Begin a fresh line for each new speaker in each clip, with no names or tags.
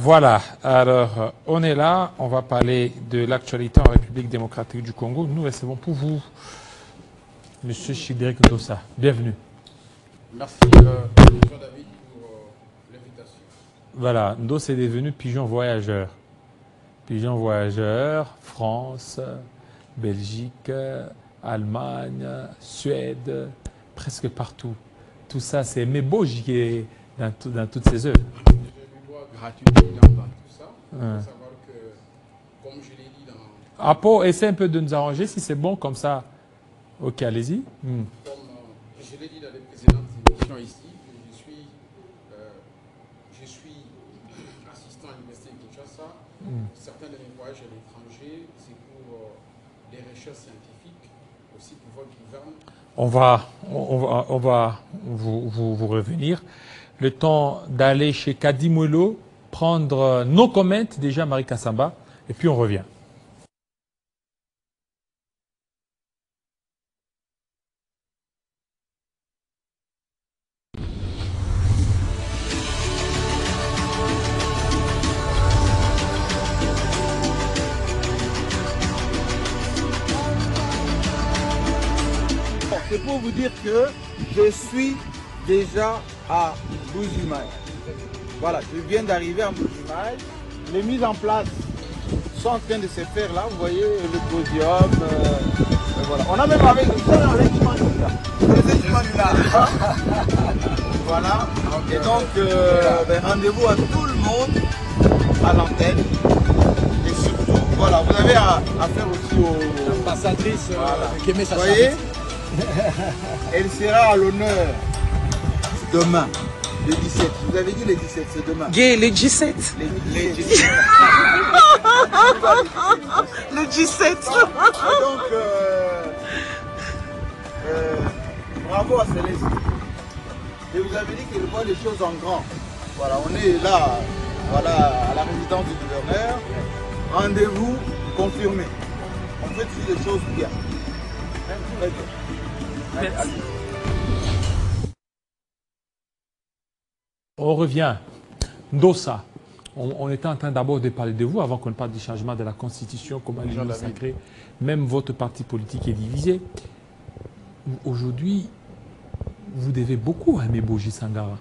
Voilà, alors on est là, on va parler de l'actualité en République démocratique du Congo. Nous recevons pour vous Monsieur Chidrik Ndossa. Bienvenue.
Merci Jean-David pour l'invitation.
Voilà, Ndossa est devenu pigeon voyageur. Pigeon voyageur, France, Belgique, Allemagne, Suède, presque partout. Tout ça, c'est Meboji qui est dans toutes ses œuvres.
Je lui dois gratuité dans tout ça. Il faut savoir que, comme je l'ai dit dans...
Apo, essaie un peu de nous arranger si c'est bon, comme ça. Ok, allez-y.
Comme je l'ai dit dans les précédentes émissions ici, je suis assistant à l'Université de Kinshasa. Certains de mes voyages à l'étranger, c'est pour des recherches scientifiques, aussi pour votre gouvernement.
On va vous revenir. Le temps d'aller chez Kadimoulo, prendre nos comments, déjà Marie Kassamba, et puis on revient.
C'est pour vous dire que je suis déjà à Bujimaï. Voilà, je viens d'arriver à Bujimaï. Les mises en place sont en train de se faire là. Vous voyez le podium. Voilà. On a même avec nous ça, voilà. Et donc, rendez-vous à tout le monde à l'antenne. Et surtout, voilà, vous avez à faire aussi aux
ambassadrices
voilà. Vous voyez, elle sera à l'honneur demain, le 17. Vous avez dit le 17, c'est demain.
Gay, le 17.
Les 17.
Le 17.
Donc, bravo à Céleste. Je vous avais dit qu'elle voit les choses en grand. Voilà, on est là, voilà, à la résidence du gouverneur. Rendez-vous confirmé. On fait toutes les choses bien. Très bien.
Merci.
On revient. Ndossa, on était en train d'abord de parler de vous avant qu'on ne parle du changement de la Constitution, comment elle est sacrée. Même votre parti politique est divisé. Aujourd'hui, vous devez beaucoup à Meboji Sangara.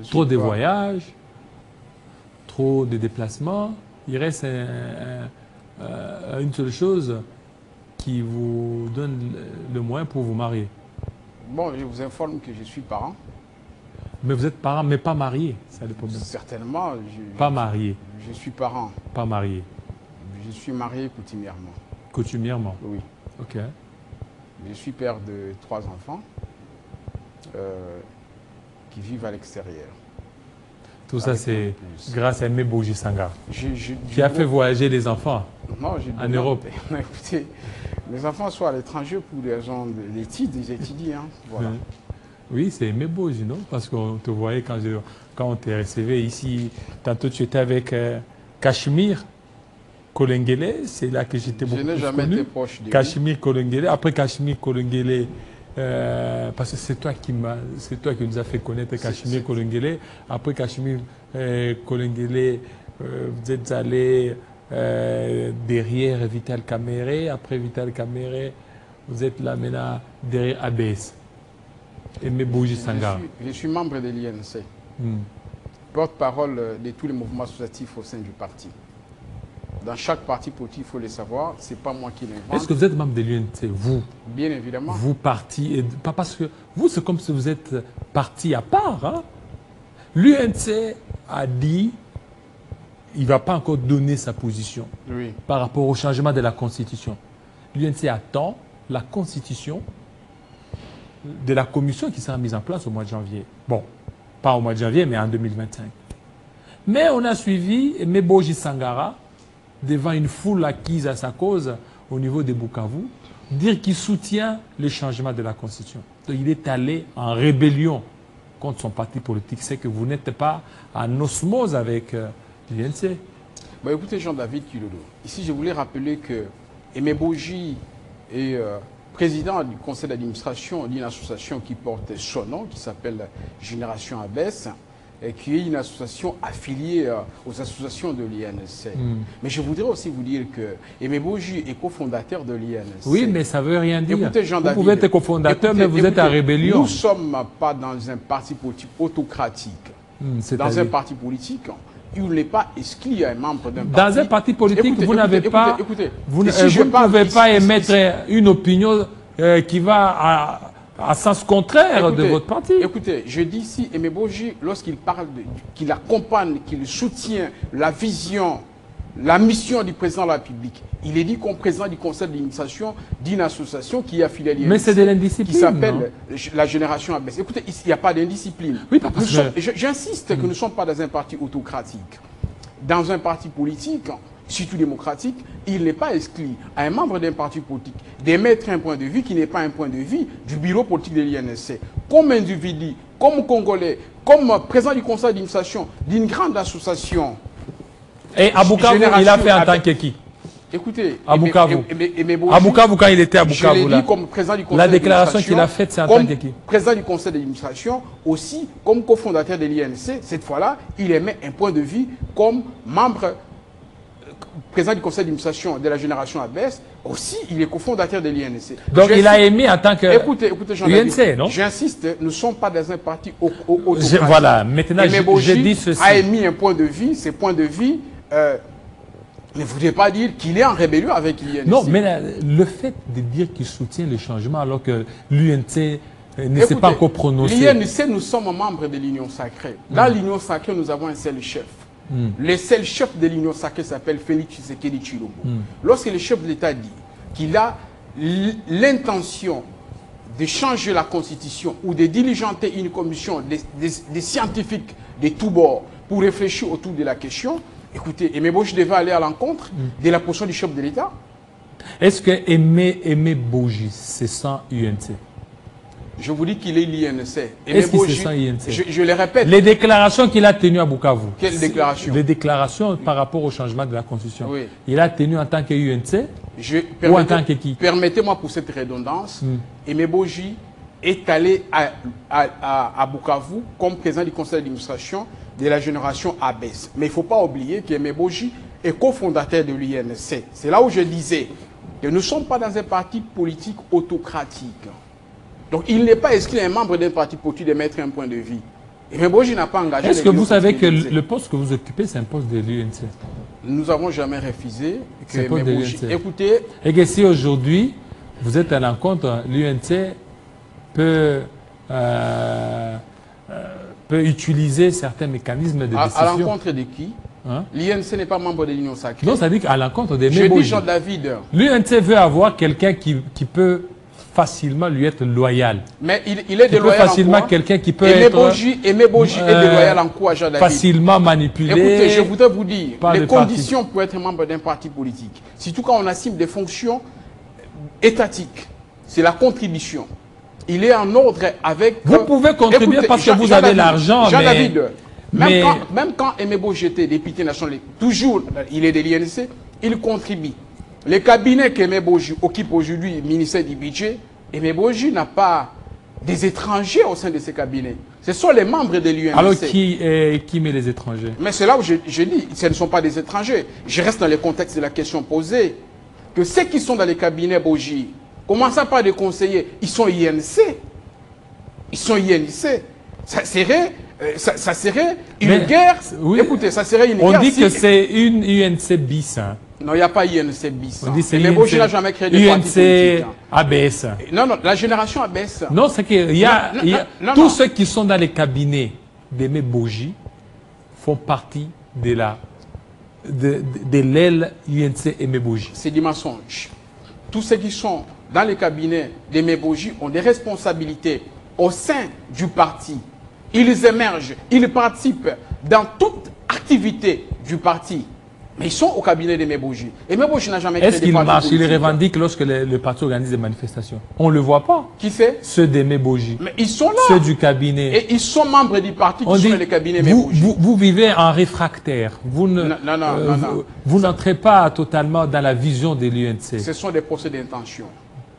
Trop de voyages, trop de déplacements. Il reste une seule chose qui vous donne le moyen pour vous marier.
Bon, je vous informe que je suis parent.
Mais vous êtes parent, mais pas marié, c'est le problème.
Certainement.
Pas marié.
Je suis parent.
Pas marié.
Je suis marié coutumièrement.
Coutumièrement.
Oui.
Ok.
Je suis père de 3 enfants qui vivent à l'extérieur.
Tout ça, c'est grâce à Meboji Sangara, qui a fait
demande...
voyager les enfants en Europe.
Écoutez, les enfants sont à l'étranger pour des raisons d'études, ils étudient. Hein, voilà.
Oui, c'est Meboji, non? Parce qu'on te voyait quand on t'est recevé ici. Tantôt, tu étais avec Cachemire Kolengele. C'est là que j'étais beaucoup plus connu. Je n'ai jamais été proche de lui. Cachemire Kolengele. Après Cachemire Kolengele, parce que c'est toi qui nous a fait connaître Cachemire Kolengele. Après Cachemire Kolengele, vous êtes allé derrière Vital Kamere. Après Vital Kamere, vous êtes là maintenant derrière ABS. Et Meboji Sangara.
Je suis membre de l'INC, porte-parole de tous les mouvements associatifs au sein du parti. Dans chaque parti politique, il faut le savoir, ce n'est pas moi qui l'invente.
Est-ce que vous êtes membre de l'UNC, vous?
Bien évidemment.
Vous, parti, pas parce que vous, c'est comme si vous êtes parti à part. Hein? L'UNC a dit il ne va pas encore donner sa position par rapport au changement de la Constitution. L'UNC attend la Constitution de la commission qui sera mise en place au mois de janvier. Bon, pas au mois de janvier, mais en 2025. Mais on a suivi Meboji Sangara, devant une foule acquise à sa cause au niveau de Bukavu, dire qu'il soutient le changement de la Constitution. Donc, il est allé en rébellion contre son parti politique. C'est que vous n'êtes pas en osmose avec l'UNC.
Bon, écoutez, Jean-David Kilolo, ici je voulais rappeler que Meboji est président du conseil d'administration d'une association qui porte son nom, qui s'appelle Génération Abès. qui est une association affiliée aux associations de l'INC. Mais je voudrais aussi vous dire que Aimé Boji est cofondateur de l'INC.
Oui, mais ça ne veut rien dire.
Écoutez,
vous pouvez être cofondateur, mais vous êtes en rébellion.
Nous ne sommes pas dans un parti politique autocratique. Dans un parti politique, il n'est pas exclu à un membre d'un parti.
Dans un parti politique, vous n'avez pas... Vous ne pouvez pas émettre une opinion qui va à sens contraire de votre parti.
Écoutez, je dis ici, Aimé Boji, lorsqu'il parle, qu'il accompagne, qu'il soutient la vision, la mission du président de la République, il est dit comme président du conseil d'administration d'une association qui est affiliée à l'INC.
Mais c'est de l'indiscipline.
Qui s'appelle la Génération Abès. Écoutez, il n'y a pas d'indiscipline.
Oui, parce que...
J'insiste que nous ne sommes pas dans un parti autocratique. Dans un parti politique, surtout démocratique, il n'est pas exclu à un membre d'un parti politique d'émettre un point de vue qui n'est pas un point de vue du bureau politique de l'INC. Comme individu, comme Congolais, comme président du conseil d'administration d'une grande association.
Et à Bukavu, il a fait en tant que qui?
Écoutez,
à Bukavu.
À
Bukavu, quand il était à Bukavu,
je l'ai dit comme président du conseil
la déclaration qu'il a faite, c'est en tant que qui?
Président du conseil d'administration, aussi comme cofondateur de l'INC, cette fois-là, il émet un point de vue comme membre président du conseil d'administration de la Génération Abès, aussi il est cofondateur de l'INC.
Donc il a émis en tant que
écoutez,
UNC, non?
J'insiste, nous ne sommes pas dans un parti autocratique.
Voilà, maintenant je dis ceci.
A émis un point de vue, ces points de vue ne voudrait pas dire qu'il est en rébellion avec l'INC.
Non, mais le fait de dire qu'il soutient le changement alors que l'UNC ne s'est pas encore prononcé.
L'INC, nous sommes membres de l'Union sacrée. Dans l'Union sacrée, nous avons un seul chef. Le seul chef de l'Union sacrée s'appelle Félix Tshisekedi Tshilombo. Lorsque le chef de l'État dit qu'il a l'intention de changer la Constitution ou de diligenter une commission des scientifiques de tous bords pour réfléchir autour de la question, écoutez, Aimé Boji devait aller à l'encontre de la position du chef de l'État.
Est-ce que Aimé Boji se sent UNC?
Je vous dis qu'il est l'INC.
Est-ce qu'il se sent INC?
Je le répète.
Les déclarations qu'il a tenues à Bukavu.
Quelles déclarations?
Les déclarations par rapport au changement de la Constitution.
Oui.
Il a tenu en tant que UNC ou en tant que qui?
Permettez-moi pour cette redondance. Aimé Boji est allé à Bukavu comme président du conseil d'administration de la Génération Abès. Mais il ne faut pas oublier qu'Aimé Boji est cofondateur de l'INC. C'est là où je disais que nous ne sommes pas dans un parti politique autocratique. Donc il n'est pas exclu un membre d'un parti politique de mettre un point de vue. Aimé Boji n'a pas engagé...
Est-ce que vous savez que le poste que vous occupez, c'est un poste de l'UNC?
Nous n'avons jamais refusé que
Aimé Boji...
Écoutez...
Et que si aujourd'hui, vous êtes à l'encontre, l'UNC peut utiliser certains mécanismes de décision.
À l'encontre de qui? L'INC n'est pas membre de l'Union sacrée.
Non, ça dit qu'à l'encontre d'Aimé Boji.
Je dis Jean-David.
L'UNC veut avoir quelqu'un qui peut facilement lui être loyal.
Mais il est déloyal
facilement quelqu'un qui peut être...
Aimé Boji est déloyal en quoi, Jean-David?
Facilement manipulé.
Écoutez, je voudrais vous dire, les conditions pour être membre d'un parti politique, surtout quand on assume des fonctions étatiques, c'est la contribution. Il est en ordre avec...
Vous pouvez contribuer parce que vous avez l'argent,
Jean-David, même quand Aimé Boji était député national, toujours, il est de l'INC, il contribue. Les cabinets qu'Aimé Boji occupe aujourd'hui, le ministère du Budget, Aimé Boji n'a pas des étrangers au sein de ces cabinets. Ce sont les membres de l'UNC.
Alors qui met les étrangers? Mais
c'est là où je dis, ce ne sont pas des étrangers. Je reste dans le contexte de la question posée. Que ceux qui sont dans les cabinets Boji, commençant par des conseillers, ils sont INC. Ils sont INC. Ça serait une guerre. Oui, écoutez, ça serait une guerre.
On dit que c'est une UNC bis. Hein.
Non, il n'y a pas INC bis.
On dit c'est
Aimé Boji n'a jamais créé de parti politique.
ABS.
Non, la Génération Abès.
Non, c'est qu'il y a, tous ceux qui sont dans les cabinets d'Aimé Boji font partie de l'aile UNC Aimé Boji.
C'est du mensonge. Tous ceux qui sont dans les cabinets d'Aimé Boji ont des responsabilités au sein du parti. Ils émergent, ils participent dans toute activité du parti. Mais ils sont au cabinet d'Aimé Boji. Aimé Boji n'a jamais créé
des partis politiques. Est-ce qu'il marche, il revendique lorsque le parti organise des manifestations? On ne le voit pas.
Qui c'est?
Ceux d'Aimé Boji.
Mais ils sont là.
Ceux du cabinet.
Et ils sont membres du parti qui sont dans les cabinets d'Aimé Boji.
Vous vivez en réfractaire. Vous n'entrez pas totalement dans la vision de l'UNC.
Ce sont des procès d'intention.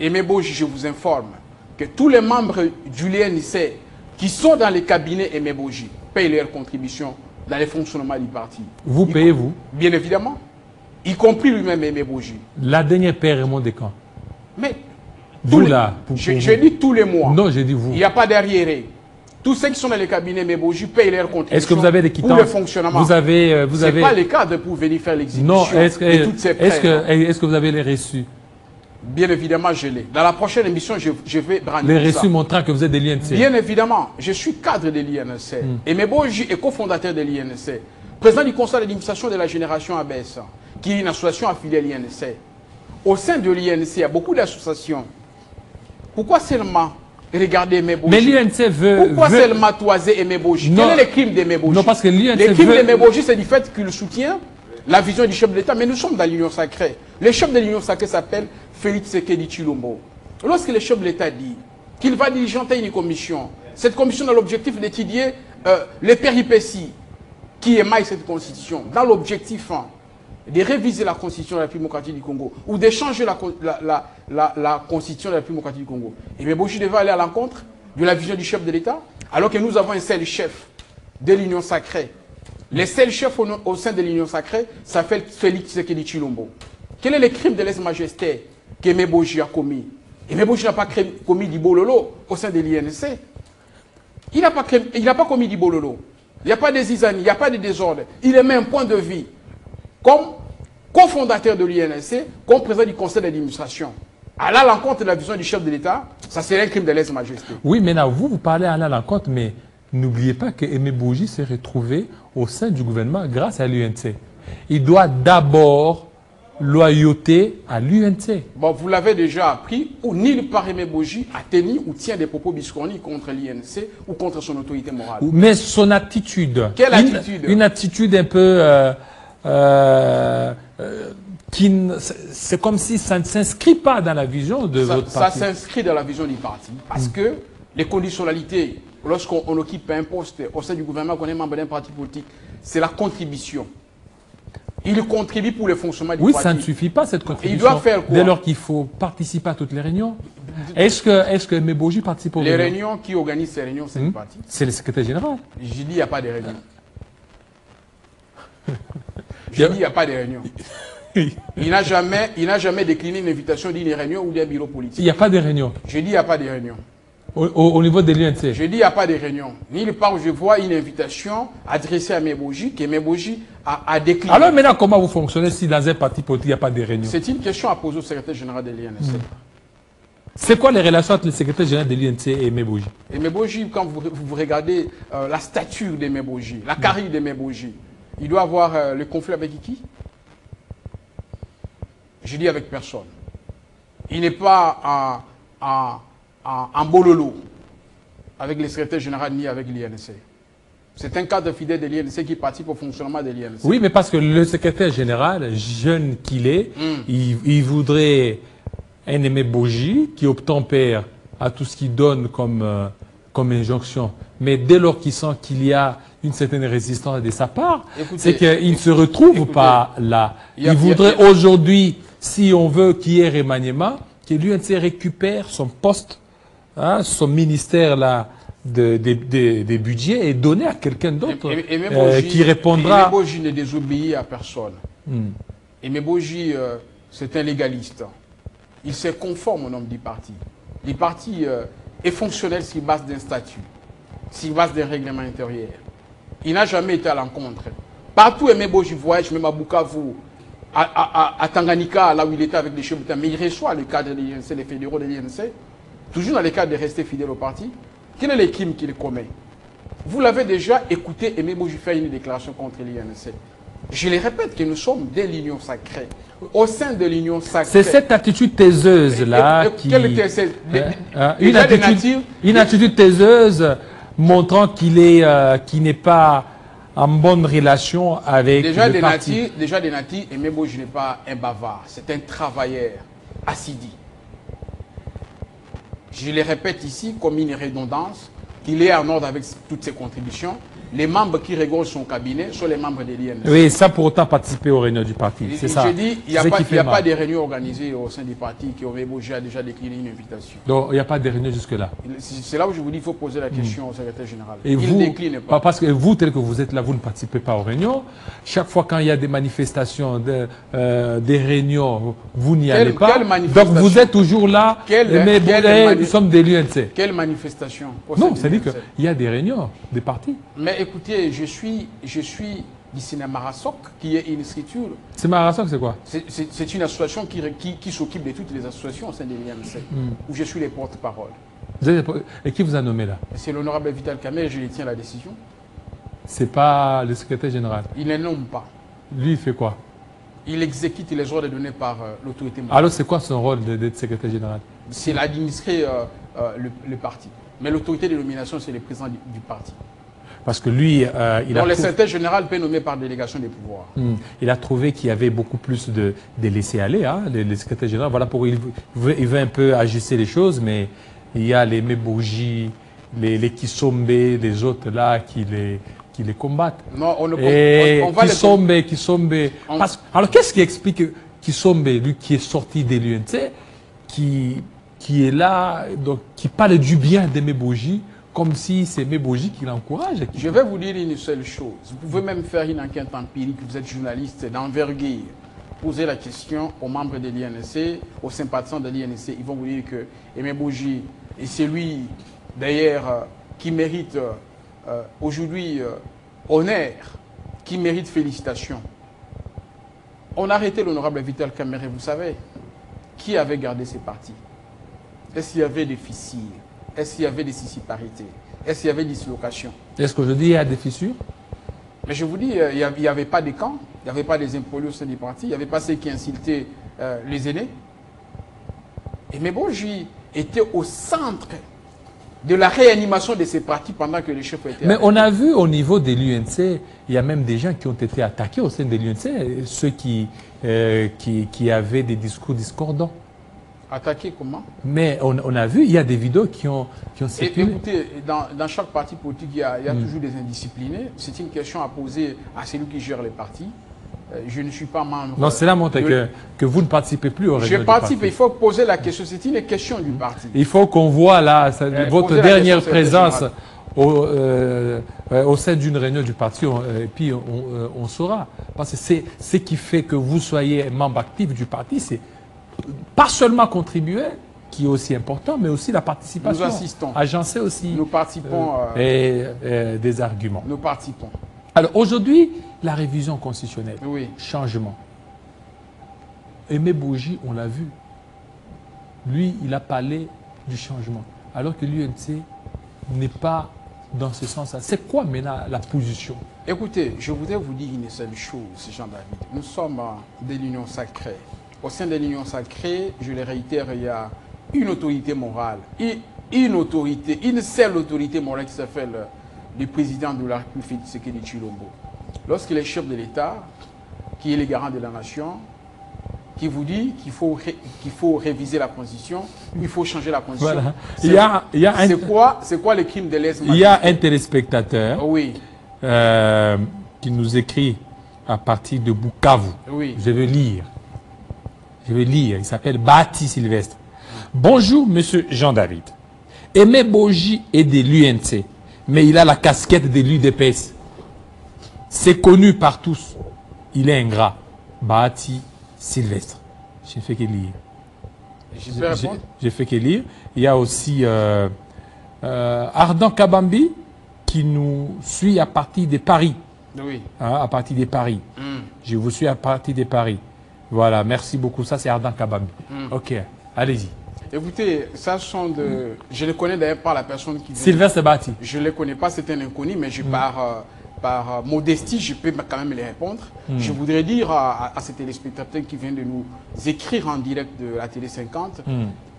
Aimé Boji, je vous informe que tous les membres du l'UNC qui sont dans les cabinets Aimé Boji, payent leurs contributions dans les fonctionnements du parti.
Vous payez, vous?
Bien évidemment. Y compris lui-même Aimé Boji.
La dernière paie remonte de quand?
Mais
vous là,
je dis tous les mois.
Non, j'ai dit vous.
Il n'y a pas d'arriéré. Tous ceux qui sont dans les cabinets Méboji payent leurs contributions.
Est-ce que vous avez des quittances
pour le fonctionnement?
Vous avez,
C'est pas le cadre pour venir faire l'exécution.
Non, est-ce
que
vous avez les reçus?
Bien évidemment, je l'ai. Dans la prochaine émission, je vais brandir
les
ça.
reçus montrant que vous êtes de l'INC.
Bien évidemment, je suis cadre de l'INC. Et Méboji est cofondateur de l'INC. Président du conseil d'administration de la génération ABS, qui est une association affiliée à l'INC. Au sein de l'INC, il y a beaucoup d'associations. Pourquoi seulement regarder Méboji?
Mais l'INC veut...
Pourquoi seulement toiser Méboji? Quel est le crime de Méboji?
Non, parce que l'INC
le crime de Méboji, c'est du fait qu'il soutient la vision du chef de l'État. Mais nous sommes dans l'Union sacrée. Le chef de l'Union sacrée s'appelle Félix Tshisekedi Tshilombo. Lorsque le chef de l'État dit qu'il va diligenter une commission, cette commission a l'objectif d'étudier les péripéties qui émaillent cette constitution, dans l'objectif de réviser la constitution de la République démocratique du Congo ou de changer la constitution de la République démocratique du Congo. Et Méboji devait aller à l'encontre de la vision du chef de l'État, alors que nous avons un seul chef de l'Union sacrée. Le seul chef au sein de l'Union sacrée s'appelle Félix Tshisekedi Tshilombo. Quel est le crime de lèse-majesté que Méboji a commis? Et Méboji n'a pas commis du bololo au sein de l'INC. Il n'a pas commis du bololo. Il n'y a pas de zizanie, il n'y a pas de désordre. Il émet un point de vue comme cofondateur de l'INC, comme président du conseil d'administration. Aller à l'encontre de la vision du chef de l'État, ça serait un crime de lèse-majesté.
Oui, maintenant, vous parlez aller à l'encontre, mais n'oubliez pas que Aimé Boji s'est retrouvé au sein du gouvernement grâce à l'UNC. Il doit d'abord loyauté à l'UNC.
Bon, vous l'avez déjà appris, où nulle part Aimé Boji a tenu ou tient des propos biscornis contre l'INC ou contre son autorité morale.
Mais son attitude.
Quelle attitude?
Une attitude un peu... c'est comme si ça ne s'inscrit pas dans la vision de votre parti.
Ça s'inscrit dans la vision du parti. Parce que les conditionnalités, lorsqu'on occupe un poste au sein du gouvernement, qu'on est membre d'un parti politique, c'est la contribution. Il contribue pour le fonctionnement du parti.
Oui, ça ne suffit pas, cette contribution.
Et il doit faire quoi?
Dès lors qu'il faut participer à toutes les réunions. Est-ce que Aimé Boji participe aux réunions?
Les réunions qui organisent ces réunions, c'est le parti.
C'est le secrétaire général.
J'ai dit, il n'y a pas de réunions. J'ai dit, il n'y a pas de réunion. Il n'a jamais décliné une invitation d'une réunion ou d'un bureau politique.
Il n'y a pas de réunion.
J'ai dit, il n'y a pas de réunion.
Au niveau de l'UNC.
J'ai dit, il n'y a pas de réunion. Nulle part où je vois une invitation adressée à Méboji, que Méboji a décliné.
Alors maintenant, comment vous fonctionnez si dans un parti politique, il n'y a pas de réunion?
C'est une question à poser au secrétaire général de l'INC.
C'est quoi les relations entre le secrétaire général de l'UNC et Méboji?
Et Méboji, quand vous regardez la stature de Méboji, la carrière de Méboji, il doit avoir le conflit avec qui? Je dis avec personne. Il n'est pas en bololo avec le secrétaire général ni avec l'INC. C'est un cadre fidèle de l'INC qui participe au fonctionnement de l'INC.
Oui, mais parce que le secrétaire général, jeune qu'il est, il voudrait un Aimé Boji qui obtempère à tout ce qu'il donne comme injonction. Mais dès lors qu'il sent qu'il y a une certaine résistance de sa part, c'est qu'il ne se retrouve pas là. Il voudrait aujourd'hui, si on veut qu'il y ait remaniement, que l'UNC récupère son poste, hein, son ministère là, des budgets et donner à quelqu'un d'autre qui répondra.
Aimé Boji ne désobéit à personne. Aimé Boji, c'est un légaliste. Il se conforme au nom du parti. Le parti est fonctionnel sur base d'un statut, sur base d'un règlement intérieur. Il n'a jamais été à l'encontre. Partout Aimé Boji voyage, même à Bukavu, à Tanganyika, là où il était avec les chefs d'État, mais il reçoit le cadre de l'INC, les fédéraux de l'INC, toujours dans le cadre de rester fidèle au parti. Quel est le crime qu'il commet? Vous l'avez déjà écouté, Aimé Boji faire une déclaration contre l'INC. Je le répète que nous sommes de l'Union sacrée. Au sein de l'Union sacrée.
C'est cette attitude taiseuse-là qui...
Quelle taiseuse?
Une attitude taiseuse montrant qu'il n'est pas en bonne relation avec le parti.
Déjà des natifs, Aimé Boji n'est pas un bavard. C'est un travailleur assidu. Je le répète ici comme une redondance, qu'il est en ordre avec toutes ses contributions. les membres qui regorgent son cabinet sont les membres de l'INC.
Oui, sans pour autant participer aux réunions du parti. C'est ça.
Je dis, il n'y a pas de réunions organisées au sein du parti qui aurait déjà décliné une invitation.
Donc, il n'y a pas de réunions jusque-là.
C'est là où je vous dis qu'il faut poser la question au secrétaire général.
Et il ne décline pas. Parce que vous, tel que vous êtes là, vous ne participez pas aux réunions. Chaque fois quand il y a des manifestations, des réunions, vous n'y allez pas. Donc, vous êtes toujours là. Mais nous sommes des l'UNC.
Quelle manifestation?
Non, c'est-à-dire qu'il y a des réunions, des partis.
Mais écoutez, je suis du cinéma Marasok, qui est une structure.
C'est Marasok, c'est quoi?
C'est une association qui s'occupe de toutes les associations au sein de l'INC, où je suis les porte-parole.
Et qui vous a nommé là?
C'est l'honorable Vital Kamerhe, je tiens la décision.
C'est pas le secrétaire général?
Il ne nomme pas.
Lui, il fait quoi?
Il exécute les ordres donnés par l'autorité morale.
Alors, c'est quoi son rôle d'être secrétaire général?
C'est l'administrer le parti. Mais l'autorité de nomination, c'est le président du parti.
Parce que lui, il a...
le secrétaire général peut nommer par délégation des pouvoirs.
Il a trouvé qu'il y avait beaucoup plus de laisser-aller, hein, les secrétaires généraux. Voilà pourquoi il veut un peu ajuster les choses, mais il y a les Meboji, les Kisombe, les autres là qui les combattent.
Non, on
va Kisombe. Alors, qu'est-ce qui explique que Kisombe, lui qui est sorti de l'UNC, qui est là, donc, qui parle du bien des Meboji, comme si c'est Meboji qui l'encourage.
Je vais vous dire une seule chose. Vous pouvez même faire une enquête empirique, vous êtes journaliste d'envergure. Posez la question aux membres de l'INC, aux sympathisants de l'INC. Ils vont vous dire que Meboji est celui, d'ailleurs, qui mérite aujourd'hui honneur, qui mérite félicitations. On a arrêté l'honorable Vital Kamerhe, vous savez, qui avait gardé ses partis? Est-ce qu'il y avait des fissures? Est-ce qu'il y avait des sissiparités? Est-ce qu'il y avait des dislocations?
Est-ce qu'aujourd'hui il y a des fissures?
Mais je vous dis, il n'y avait pas de camps, il n'y avait pas des impolis au sein des partis, il n'y avait pas ceux qui insultaient les aînés. Et Meboji était au centre de la réanimation de ces partis pendant que les chefs étaient...
Mais on a vu au niveau de l'UNC, il y a même des gens qui ont été attaqués au sein de l'UNC, ceux qui avaient des discours discordants.
Attaqué comment?
Mais on a vu, il y a des vidéos qui ont circulé.
Écoutez, dans chaque parti politique, il y a toujours des indisciplinés. C'est une question à poser à celui qui gère les partis. Je ne suis pas membre...
Non, cela montre que vous ne participez plus au réunion
Je participe, il faut poser la question. C'est une question du parti.
Il faut qu'on voit là, votre dernière présence au sein d'une réunion du parti, et puis on saura. Parce que c'est ce qui fait que vous soyez membre actif du parti, c'est pas seulement contribuer, qui est aussi important, mais aussi la participation.
Nous assistons.
Agencer aussi.
Nous participons.
Des arguments.
Nous participons.
Alors aujourd'hui, la révision constitutionnelle.
Oui.
Changement. Meboji, on l'a vu. Lui, il a parlé du changement. Alors que l'UNC n'est pas dans ce sens-là. C'est quoi maintenant la position?
Écoutez, je voudrais vous dire une seule chose, Jean-David. Nous sommes de l'Union sacrée. Au sein de l'Union sacrée, je le réitère, il y a une autorité morale, une seule autorité morale qui s'appelle le président de la République, Félix Tshisekedi Tshilombo. Lorsqu'il est chef de l'État, qui est le garant de la nation, qui vous dit qu'il faut réviser la Constitution, il faut changer la Constitution.
Voilà.
C'est quoi le crime de lèse-majesté?
Il y a un téléspectateur
oui.
Qui nous écrit à partir de Bukavu.
Oui.
Je vais lire. Il s'appelle Bati Sylvestre. Bonjour, monsieur Jean-David. Meboji est de l'UNC, mais il a la casquette de l'UDPS. C'est connu par tous. Il est ingrat. Bati Sylvestre. Je ne fais que lire. Je fais que lire. Il y a aussi Ardent Kabambi qui nous suit à partir de Paris.
Oui.
À partir de Paris. Je vous suis à partir de Paris. Voilà, merci beaucoup. Ça, c'est Ardent Kabambi. Ok, allez-y.
Écoutez, ça sont de... Je ne connais d'ailleurs pas la personne qui...
Sylvestre Bati.
Je ne le connais pas, c'est un inconnu, mais par modestie, je peux quand même les répondre. Je voudrais dire à ces téléspectateurs qui viennent de nous écrire en direct de la Télé 50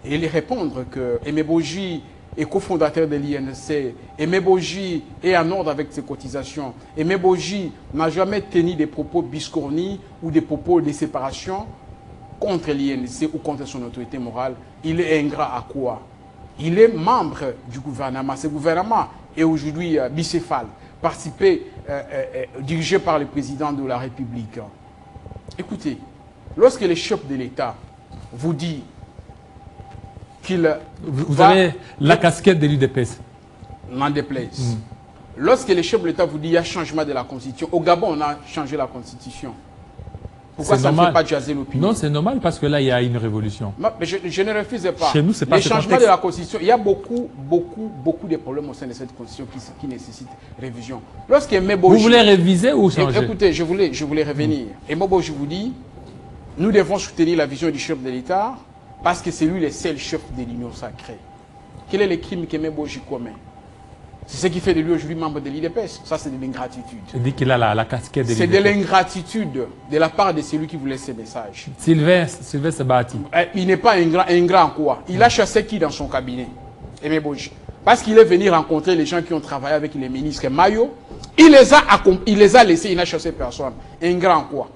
et les répondre que Meboji est cofondateur de l'INC, Meboji est en ordre avec ses cotisations, Meboji n'a jamais tenu des propos biscornis ou des propos de séparation contre l'INC ou contre son autorité morale. Il est ingrat à quoi? Il est membre du gouvernement. Ce gouvernement est aujourd'hui bicéphale. participé, dirigé par le président de la République. Écoutez, lorsque le chef de l'État vous dit qu'il
Vous avez la casquette de l'UDPS.
N'en déplaise. Lorsque le chef de l'État vous dit qu'il y a changement de la Constitution, au Gabon, on a changé la Constitution. Pourquoi ça ne fait pas jaser l'opinion?
Non, c'est normal parce que là, il y a une révolution.
Mais je ne refuse pas.
Chez nous, c'est pas
les
ce
changements
contexte.
de la Constitution, il y a beaucoup de problèmes au sein de cette Constitution qui nécessitent révision. Lorsque
Vous voulez réviser ou changer?
Écoutez, je voulais revenir. Et Mobo, je vous dis, nous devons soutenir la vision du chef de l'État parce que c'est lui le seul chef de l'Union sacrée. Quel est le crime que Mobo commet? C'est ce qui fait de lui aujourd'hui membre de l'IDPS. Ça, c'est de l'ingratitude.
Je dis qu'il a la casquette de
C'est
l'UDPS.
de l'ingratitude de la part de celui qui vous laisse ces messages.
Sylvain Sabati.
Il n'est pas ingrat en quoi? Il a chassé qui dans son cabinet? Aimé Boji. Parce qu'il est venu rencontrer les gens qui ont travaillé avec les ministres Mayo. Il les a laissés, il n'a chassé personne. Ingrat en quoi?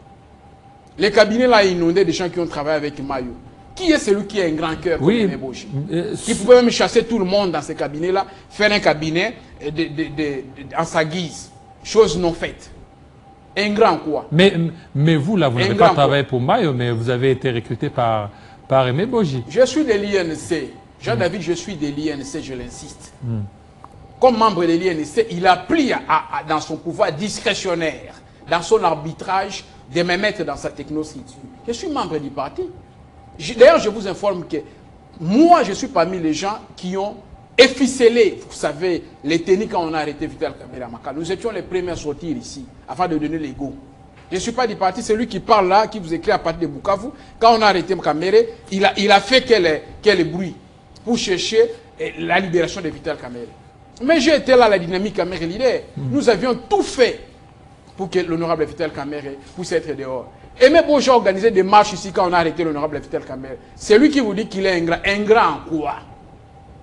Les cabinets là inondés des gens qui ont travaillé avec Mayo. Qui est celui qui a un grand cœur comme Aimé Boji? Qui pouvait même chasser tout le monde dans ces cabinets-là, faire un cabinet en sa guise. Chose non faite. Ingrat en quoi?
Mais vous, là, vous n'avez pas travaillé pour Mayo, mais vous avez été recruté par Aimé Boji.
Je suis de l'INC. Jean-David, je suis de l'INC, je l'insiste. Comme membre de l'INC, il a pris dans son pouvoir discrétionnaire, dans son arbitrage, de me mettre dans sa technostructure. Je suis membre du parti. D'ailleurs, je vous informe que moi, je suis parmi les gens qui ont efficelé, vous savez, les techniques quand on a arrêté Vital Kamerhe à Maka. Nous étions les premiers à sortir ici, afin de donner les go. Je ne suis pas du parti, c'est lui qui parle là, qui vous écrit à partir de Bukavu. Quand on a arrêté Kamerhe, il a fait quel bruit pour chercher la libération de Vital Kamerhe. Mais j'ai été là, la dynamique Kamerhe leader. Nous avions tout fait pour que l'honorable Vital Kamerhe puisse être dehors. Aimé Boji a organisé des marches ici quand on a arrêté l'honorable Vital Kamerhe. C'est lui qui vous dit qu'il est ingrat. Ingrat en quoi?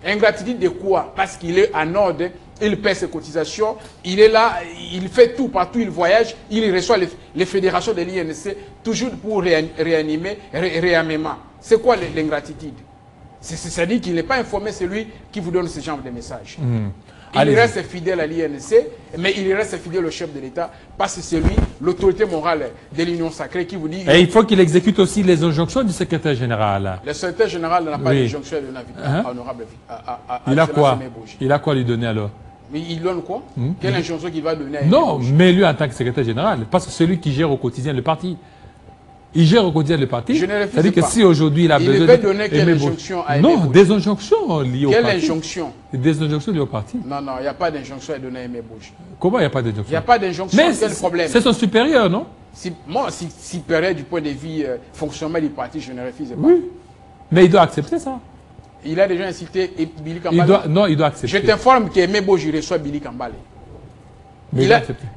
Ingratitude de quoi? Parce qu'il est en ordre, il paie ses cotisations, il est là, il fait tout, partout il voyage, il reçoit les fédérations de l'INC, toujours pour réanimer, réarmement. C'est quoi l'ingratitude? C'est-à-dire qu'il n'est pas informé, c'est lui qui vous donne ce genre de messages. Il reste fidèle à l'INC, mais il reste fidèle au chef de l'État parce que c'est lui, l'autorité morale de l'Union sacrée, qui vous dit...
Et il faut qu'il exécute aussi les injonctions du secrétaire général.
Le secrétaire général n'a pas d'injonction de donner honorable
il a quoi? Il a quoi lui donner alors?
Mais il donne quoi? Quelle injonction qu'il va donner à
Non, mais lui en tant que secrétaire général, parce que c'est lui qui gère au quotidien le parti. Il gère au quotidien le parti. C'est-à-dire que si aujourd'hui il a besoin
de donner quelle injonction à
Non, des injonctions liées au parti.
Quelle injonction?
Des injonctions liées au parti.
Non, il n'y a pas d'injonction à donner à Aimé Boji.
Comment il n'y a pas d'injonction?
Il n'y a pas d'injonction, quel problème?
C'est son supérieur, non?
Moi, si supérieur du point de vue fonctionnement du parti, je ne refuse pas.
Oui, mais il doit accepter ça.
Il a déjà incité Billy Kambale.
Non, il doit accepter.
Je t'informe qu'Aimé Boji reçoit Billy Kambale.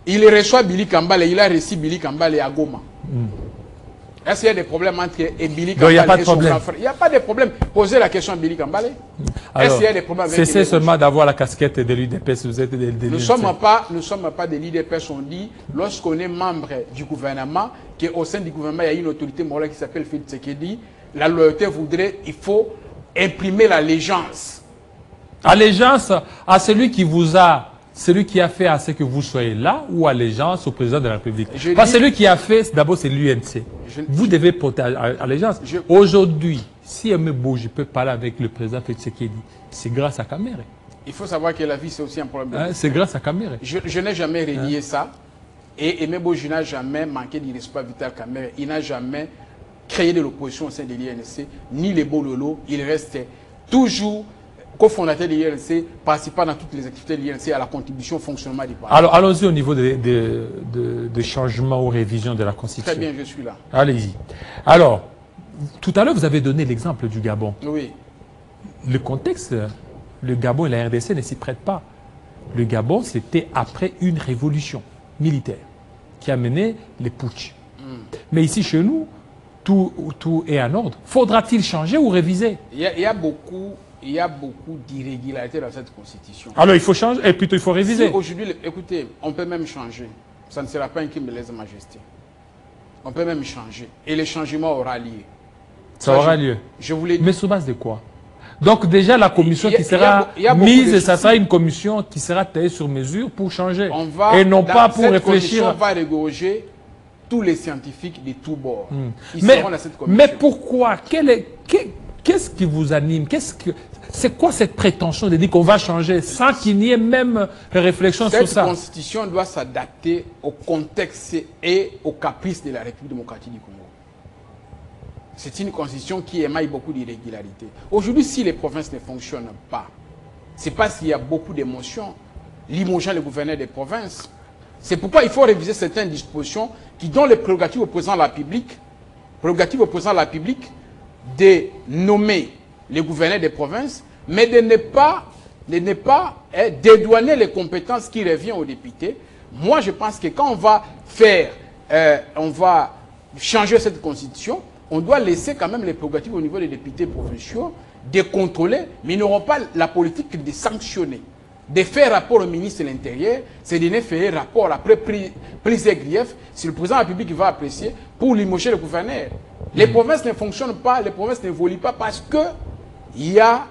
Il
reçoit Billy Kambale, il a reçu Billy Kambale à Goma. Est-ce qu'il y a des problèmes entre Billy Kambale et son grand frère? Il n'y a pas de problème. Posez la question à Billy Kambale. Est-ce qu'il y a des problèmes avec
Cessez seulement d'avoir la casquette de l'UDPS. Vous êtes
Nous ne sommes pas de l'UDPS. On dit, lorsqu'on est membre du gouvernement, qu'au sein du gouvernement, il y a une autorité morale qui s'appelle Félix Tshisekedi, la loyauté voudrait, il faut imprimer l'allégeance.
Allégeance à celui qui vous a... Celui qui a fait à ce que vous soyez là ou allégeance au président de la République? Parce que celui qui a fait, d'abord, c'est l'UNC. Vous devez porter allégeance. Aujourd'hui, si Aimé Boji peut parler avec le président Tshisekedi, c'est grâce à Kamerhe.
Il faut savoir que la vie, c'est aussi un problème.
C'est grâce à Kamerhe.
Je n'ai jamais relié ça. Et Aimé Boji n'a jamais manqué de respect à Vital Kamerhe. Il n'a jamais créé de l'opposition au sein de l'INC, ni les Bololo. Il restait toujours cofondateur de l'INC, participant dans toutes les activités de l'INC à la contribution au fonctionnement du parti.
Alors, allons-y au niveau des changements ou révisions de la Constitution.
Très bien, je suis là.
Allez-y. Alors, tout à l'heure, vous avez donné l'exemple du Gabon.
Oui.
Le contexte, le Gabon et la RDC ne s'y prêtent pas. Le Gabon, c'était après une révolution militaire qui a mené les putsch. Mais ici, chez nous, tout est en ordre. Faudra-t-il changer ou réviser? Il y a beaucoup d'irrégularités dans cette constitution. Alors il faut changer, et plutôt il faut réviser. Si aujourd'hui, écoutez, on peut même changer. Ça ne sera pas un crime de lèse-majesté. On peut même changer. Et le changement aura lieu. Ça aura lieu.
Je voulais dire.
Mais sur base de quoi? Donc déjà, la commission qui sera mise, ça sera une commission qui sera taillée sur mesure pour changer. Et non pas pour réfléchir.
On va regorger tous les scientifiques de tous bords. Ils
Mais,
seront dans cette commission.
mais pourquoi? Qu'est-ce qui vous anime? C'est quoi cette prétention de dire qu'on va changer sans qu'il n'y ait même réflexion sur ça?
Cette constitution doit s'adapter au contexte et aux caprices de la République démocratique du Congo. C'est une constitution qui émaille beaucoup d'irrégularités. Aujourd'hui, si les provinces ne fonctionnent pas, c'est parce qu'il y a beaucoup d'émotions limogeant le gouverneur des provinces. C'est pourquoi il faut réviser certaines dispositions qui donnent les prérogatives au président de la République, de nommer les gouverneurs des provinces, mais de ne pas dédouaner les compétences qui reviennent aux députés. Moi, je pense que quand on va changer cette constitution, on doit laisser quand même les prérogatives au niveau des députés provinciaux de contrôler, mais ils n'auront pas la politique de sanctionner. De faire rapport au ministre de l'Intérieur, c'est de ne faire rapport après prise de grief, si le président de la République va apprécier, pour limoger le gouverneur. Les provinces ne fonctionnent pas, les provinces n'évoluent pas parce qu'il y a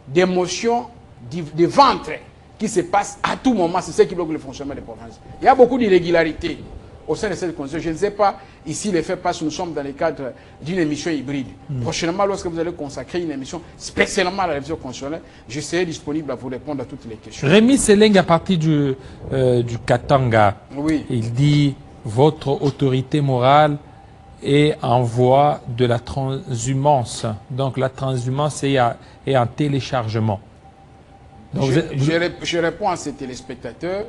des motions de ventre qui se passent à tout moment. C'est ce qui bloque le fonctionnement des provinces. Il y a beaucoup d'irrégularités au sein de cette constitution. Je ne sais pas ici les faits passent, nous sommes dans le cadre d'une émission hybride. Prochainement, lorsque vous allez consacrer une émission spécialement à la révision constitutionnelle, je serai disponible à vous répondre à toutes les questions.
Rémi Seleng, à partir du Katanga,
oui.
Il dit « Votre autorité morale est en voie de la transhumance ». Donc la transhumance est en téléchargement. Donc,
je réponds à ces téléspectateurs.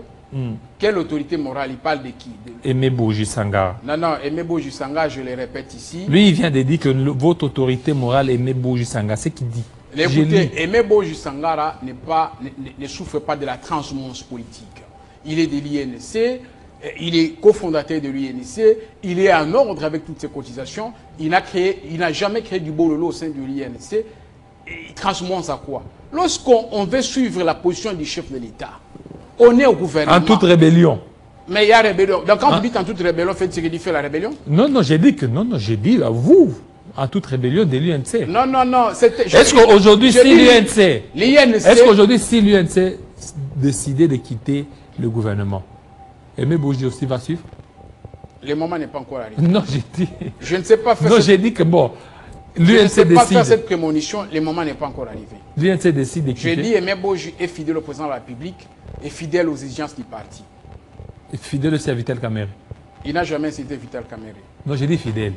Quelle autorité morale? Il parle de qui?
Aimé Boji Sangara.
Non, Aimé Boji Sangara, je le répète ici.
Lui, il vient de dire que votre autorité morale est Aimé Boji Sangara. C'est ce qu'il dit.
Écoutez, Aimé Boji Sangara ne souffre pas de la transhumance politique. Il est de l'INC, il est cofondateur de l'INC, il est en ordre avec toutes ses cotisations. Il n'a jamais créé du bololo au sein de l'INC. Transhumance à quoi? Lorsqu'on veut suivre la position du chef de l'État, on est au gouvernement.
En toute rébellion.
Mais il y a rébellion. Donc quand vous dites en toute rébellion, faites ce qu'il fait la rébellion?
Non, j'ai dit que non, j'ai dit à vous, en toute rébellion de l'UNC.
Non.
Est-ce qu'aujourd'hui, si l'UNC décidait de quitter le gouvernement, Aimé Boji aussi va suivre?
Le moment n'est pas encore arrivé.
Non, j'ai dit.
Je ne sais pas faire.
Non, j'ai dit que bon.
Je ne sais pas faire cette prémonition, le moment n'est pas encore arrivé.
L'UNC décide de quitter.
Je dis Aimé Boji est fidèle au président de la République et fidèle aux exigences du parti.
Et fidèle aussi à Vital Kamerhe.
Il n'a jamais cité Vital Kamerhe.
Non, j'ai dit fidèle.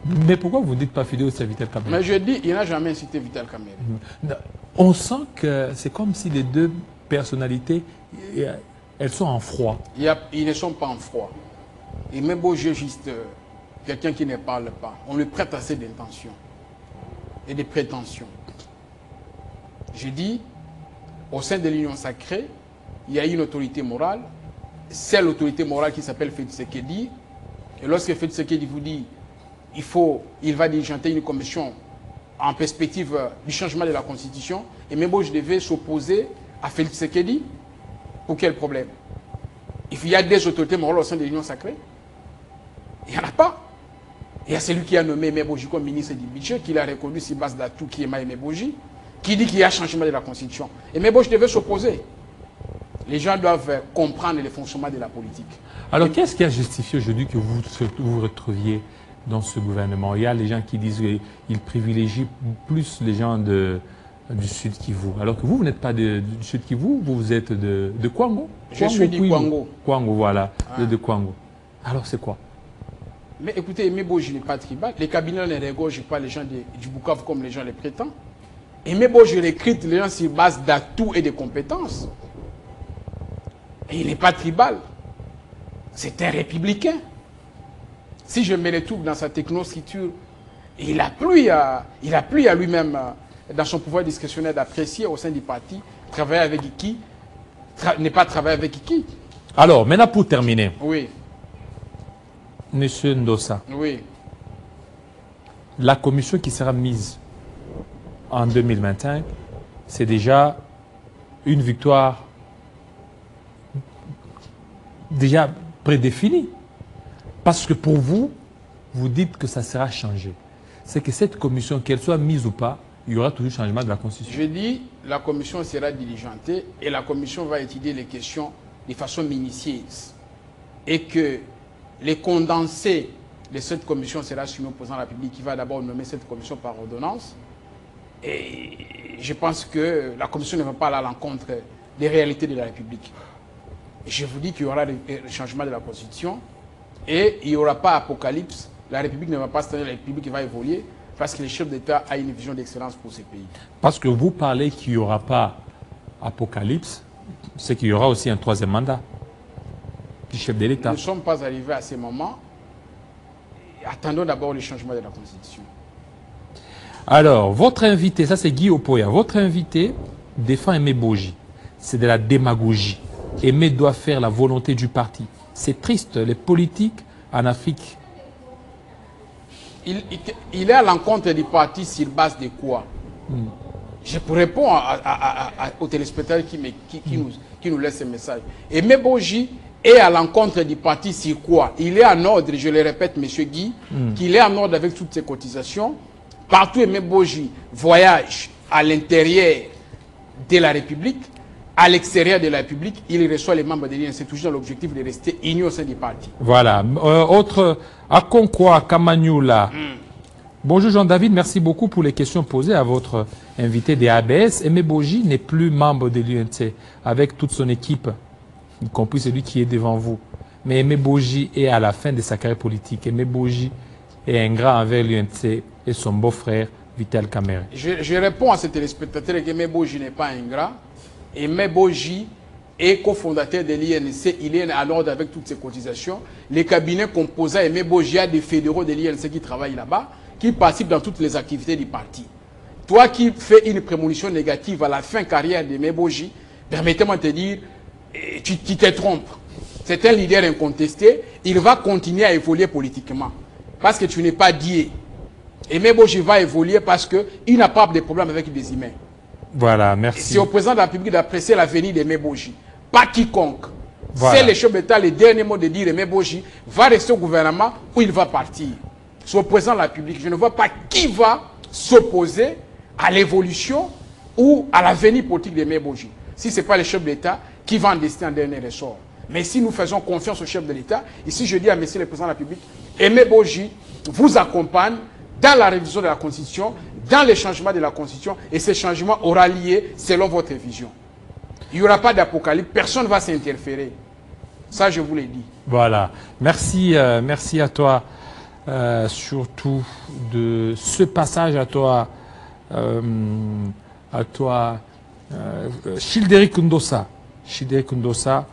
Mais pourquoi vous ne dites pas fidèle aussi à Vital Kamerhe?
Mais je dis, il n'a jamais cité Vital Kamerhe.
On sent que c'est comme si les deux personnalités, elles sont en froid.
Ils ne sont pas en froid. Aimé Boji est juste quelqu'un qui ne parle pas. On lui prête assez d'intentions et de prétentions. Je dis, au sein de l'Union sacrée, il y a une autorité morale. C'est l'autorité morale qui s'appelle Félix Tshisekedi. Et lorsque Félix Tshisekedi vous dit il va diligenter une commission en perspective du changement de la Constitution, et même je devais s'opposer à Félix Tshisekedi. Pour quel problème? Il y a des autorités morales au sein de l'Union sacrée? Il n'y en a pas. Il y a celui qui a nommé Aimé Boji comme ministre du budget, qui l'a reconnu sur base d'atout qui est Aimé Boji, qui dit qu'il y a changement de la Constitution. Et Aimé Boji devait s'opposer. Les gens doivent comprendre le fonctionnement de la politique.
Alors, qu'est-ce qui a justifié aujourd'hui que vous vous retrouviez dans ce gouvernement? Il y a les gens qui disent qu'ils privilégient plus les gens du Sud Kivu. Alors que vous n'êtes pas du Sud Kivu, vous êtes de Kwango.
Je suis du Kwango.
Kwango, voilà, de Kwango. Alors, c'est quoi?
Mais écoutez, Aimé Boji n'est pas tribal. Les cabinets ne régorgent pas les gens du Bukavu comme les gens les prétendent. Aimé Boji recrute les gens sur base d'atouts et de compétences. Et il n'est pas tribal. C'est un républicain. Si je me retrouve dans sa technoscripture, il a plu à lui-même, dans son pouvoir discrétionnaire, d'apprécier au sein du parti, travailler avec qui, ne pas travailler avec qui.
Alors, maintenant pour terminer.
Oui.
Monsieur Ndossa.
Oui.
La commission qui sera mise en 2025, c'est déjà une victoire déjà prédéfinie. Parce que pour vous, vous dites que ça sera changé. C'est que cette commission, qu'elle soit mise ou pas, il y aura toujours changement de la Constitution.
Je dis, la commission sera diligentée et la commission va étudier les questions de façon minutieuse. Et que les condensés de cette commission sera soumis au président de la République qui va d'abord nommer cette commission par ordonnance. Et je pense que la commission ne va pas aller à l'encontre des réalités de la République. Je vous dis qu'il y aura le changement de la Constitution et il n'y aura pas apocalypse. La République ne va pas se tenir, la République va évoluer parce que le chef d'État a une vision d'excellence pour ce pays. Parce
que vous parlez qu'il n'y aura pas apocalypse, c'est qu'il y aura aussi un troisième mandat du chef de l'État.
Nous ne sommes pas arrivés à ce moment. Attendons d'abord le changement de la Constitution.
Alors, votre invité, ça c'est Guy Opoya, votre invité défend Aimé Boji. C'est de la démagogie. Aimé doit faire la volonté du parti. C'est triste, les politiques en Afrique.
Il est à l'encontre du parti sur base de quoi? Je réponds aux téléspectateurs qui nous laissent ce message. Aimé Boji est à l'encontre du parti sur quoi? Il est en ordre, je le répète, M. Guy, qu'il est en ordre avec toutes ses cotisations. Partout Aimé Boji voyage à l'intérieur de la République, à l'extérieur de la République, il reçoit les membres de l'INC. C'est toujours dans l'objectif de rester uni au sein du parti.
Voilà. Autre, Akonkwa Kamanyula. Bonjour Jean-David, merci beaucoup pour les questions posées à votre invité des ABS. Aimé Boji n'est plus membre de l'UNC avec toute son équipe, y compris celui qui est devant vous. Mais Aimé Boji est à la fin de sa carrière politique. Aimé Boji est ingrat envers l'UNC et son beau-frère Vital Kamerhe.
Je réponds à ces téléspectateurs qu'Aimé Boji n'est pas ingrat. Aimé Boji est cofondateur de l'INC, il est à l'ordre avec toutes ses cotisations. Les cabinets composés à Aimé Boji, a des fédéraux de l'INC qui travaillent là-bas, qui participent dans toutes les activités du parti. Toi qui fais une prémonition négative à la fin carrière d'Aimé Boji, permettez-moi de te dire, tu te trompes. C'est un leader incontesté, il va continuer à évoluer politiquement. Parce que tu n'es pas Dieu. Aimé Boji va évoluer parce qu'il n'a pas de problème avec les humains.
Voilà, merci.
C'est au président de la République d'apprécier l'avenir d'Aimé Boji. Pas quiconque. Voilà. C'est le chef d'État, le dernier mot de dire Aimé Boji va rester au gouvernement ou il va partir. C'est au président de la République. Je ne vois pas qui va s'opposer à l'évolution ou à l'avenir politique d'Aimé Boji. Si ce n'est pas le chef d'État qui va en décider en dernier ressort. Mais si nous faisons confiance au chef de l'État, ici je dis à monsieur le président de la République, Aimé Boji vous accompagne dans la révision de la Constitution, dans les changements de la Constitution, et ces changements aura lié selon votre vision. Il n'y aura pas d'apocalypse, personne ne va s'interférer. Ça, je vous l'ai dit.
Voilà. Merci, merci à toi, surtout de ce passage à toi, Childeric Ndossa. Childeric Ndossa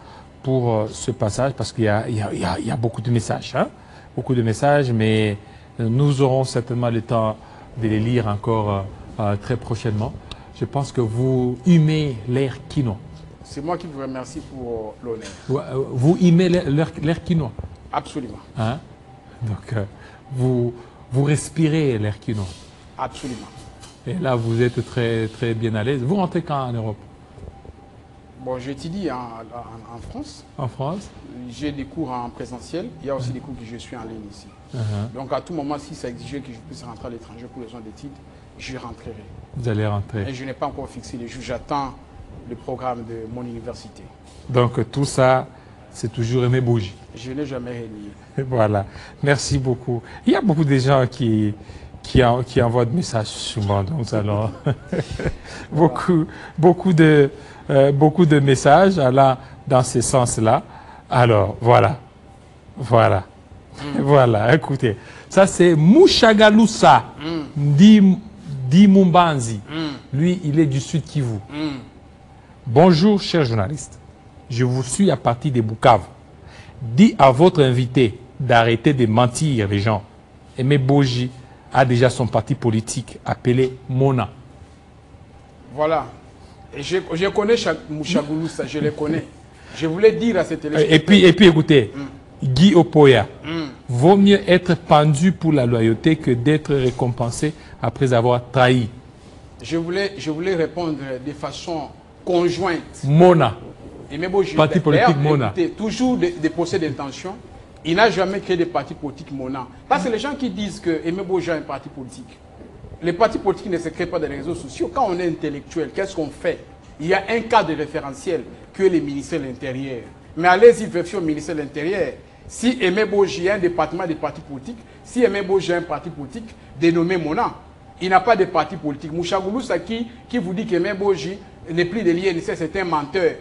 pour ce passage, parce qu'il y a beaucoup de messages. Hein? Beaucoup de messages, mais nous aurons certainement le temps de les lire encore très prochainement. Je pense que vous humez l'air quinoa.
C'est moi qui vous remercie pour l'honneur.
Vous humez l'air quinoa?
Absolument.
Hein? Donc, vous respirez l'air quinoa?
Absolument.
Et là, vous êtes très, très bien à l'aise. Vous rentrez quand en Europe?
Bon, j'étudie en France.
En France?
J'ai des cours en présentiel. Il y a aussi des cours que je suis en ligne ici. Donc, à tout moment, si ça exigeait que je puisse rentrer à l'étranger pour les gens d'études, je rentrerai.
Vous allez rentrer.
Et je n'ai pas encore fixé les jours. J'attends le programme de mon université.
Donc, tout ça, c'est toujours Aimé Boji.
Je n'ai jamais renié.
Voilà. Merci beaucoup. Il y a beaucoup de gens qui envoient des messages souvent. Donc, alors, beaucoup de messages allant dans ce sens-là. Alors, voilà. Voilà, écoutez. Ça, c'est Mouchagaloussa, dit Mumbanzi. Lui, il est du Sud Kivu. Bonjour, chers journalistes. Je vous suis à partir de Bukavu. Dis à votre invité d'arrêter de mentir les gens. Aimé Boji a déjà son parti politique appelé Mona.
Voilà. Et je connais Mouchagaloussa, je le connais. Je voulais dire à cette téléspectateurs.
Et puis écoutez, Guy Opoya, vaut mieux être pendu pour la loyauté que d'être récompensé après avoir trahi.
Je voulais répondre de façon conjointe.
Mona.
Boji,
parti politique Mona.
Toujours des procès d'intention. Il n'a jamais créé de parti politique Mona. Parce que les gens qui disent que Aimé Boji a un parti politique, les partis politiques ne se créent pas dans les réseaux sociaux. Quand on est intellectuel, qu'est-ce qu'on fait? Il y a un cadre référentiel que les ministères de l'Intérieur. Mais allez-y, version ministère de l'Intérieur. Si Aimé Boji a un département des partis politiques, si Aimé Boji a un parti politique dénommé Mona, il n'a pas de parti politique. Mouchagoulou qui vous dit qu'Aimé Boji n'est plus de l'INC, c'est un menteur.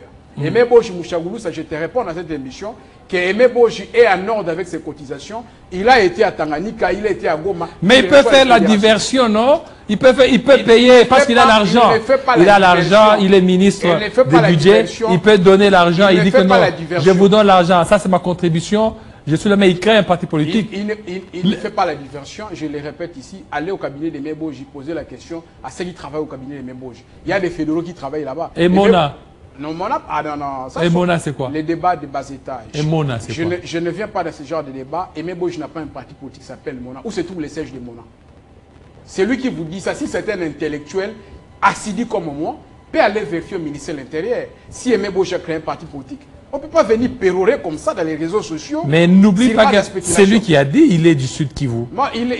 Aimé Boji Mouchagoulou, je te réponds dans cette émission, qu'Aimé Boji est en ordre avec ses cotisations. Il a été à Tanganyika, il a été à Goma.
Mais il peut faire la diversion, non? Il peut payer parce qu'il a l'argent. Il a l'argent, il est ministre du budget. Il peut donner l'argent. Il dit que non, je vous donne l'argent. Ça, c'est ma contribution. Je suis le mec, il crée un parti politique.
Il ne fait pas la diversion. Je le répète ici, allez au cabinet de Meboji, posez la question à ceux qui travaillent au cabinet de Meboji. Il y a des fédéraux qui travaillent là-bas.
Et Mona?
Non, Mona, ah non, non. Ça,
et Mona, c'est quoi?
Les débats de bas étage.
Et Mona, c'est quoi?
Je ne viens pas de ce genre de débat. Et Meboji n'a pas un parti politique qui s'appelle Mona. Où se trouve les sièges de Mona? C'est lui qui vous dit ça. Si c'est un intellectuel assidu comme moi, peut aller vérifier au ministère de l'Intérieur. Si Meboji a créé un parti politique, on ne peut pas venir pérorer comme ça dans les réseaux sociaux.
Mais n'oublie pas que c'est lui qui a dit il est du Sud Kivu.
Moi, il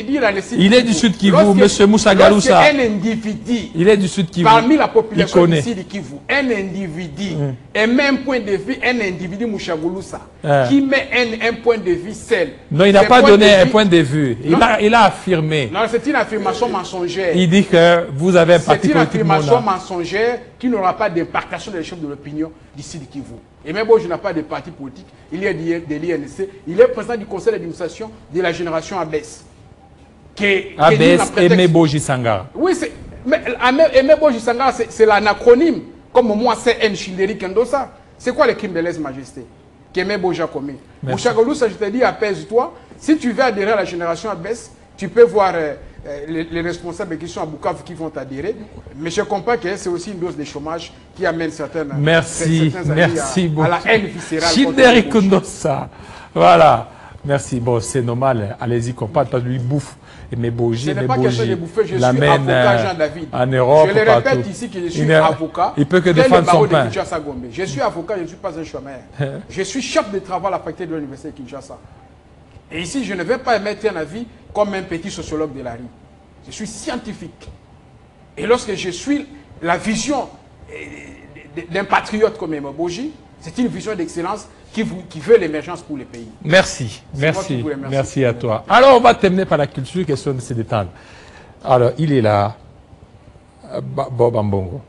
est du Sud Kivu, M. Moussa Garoussa.
Un individu,
il est du Sud Kivu.
Parmi la population ici du Kivu, un individu, et même point de vue, un individu Moussa Garoussa, qui met un point de vue seul.
Non, il n'a pas donné un point de vue. Il a affirmé.
Non, c'est une affirmation mensongère.
Il dit que vous avez un parti politique.
C'est une affirmation mensongère qui n'aura pas d'impactation des chefs de l'opinion d'ici du Kivu. Et même je n'ai pas de parti politique, il y a de l'INC, il est président du conseil d'administration de la génération ABES.
ABES, Aimé Boji Sangara.
Oui, mais Aimé Boji Sangara, c'est l'anacronyme. Comme moi, c'est N. Childeri Kendosa. C'est quoi le crime de lèse-majesté qu'Aimé Boji a commis? Mouchagoulou, je te dis, apaise-toi. Si tu veux adhérer à la génération ABES, tu peux voir les responsables qui sont à Bukavu qui vont adhérer. Mais je comprends que c'est aussi une dose de chômage qui amène certaines
merci beaucoup.
À la haine viscérale.
Childeri Kendosa. Voilà. Merci. Bon, c'est normal. Allez-y, qu'on parle pas de lui bouffe. Mais Boji,
ce n'est pas question de bouffer. Je suis avocat Jean-David.
En Europe,
je le répète ici que je suis avocat.
Il peut que défendre son pain.
Je suis avocat, je ne suis pas un chômeur. Je suis chef de travail à la faculté de l'université de Kinshasa. Et ici, je ne vais pas émettre un avis comme un petit sociologue de la rue. Je suis scientifique. Et lorsque je suis la vision d'un patriote comme Aimé Boji, c'est une vision d'excellence qui veut l'émergence pour les pays.
Merci. Merci à toi. Alors, on va terminer par la culture, question de se détendre. Alors, il est là, Bob Ambongo.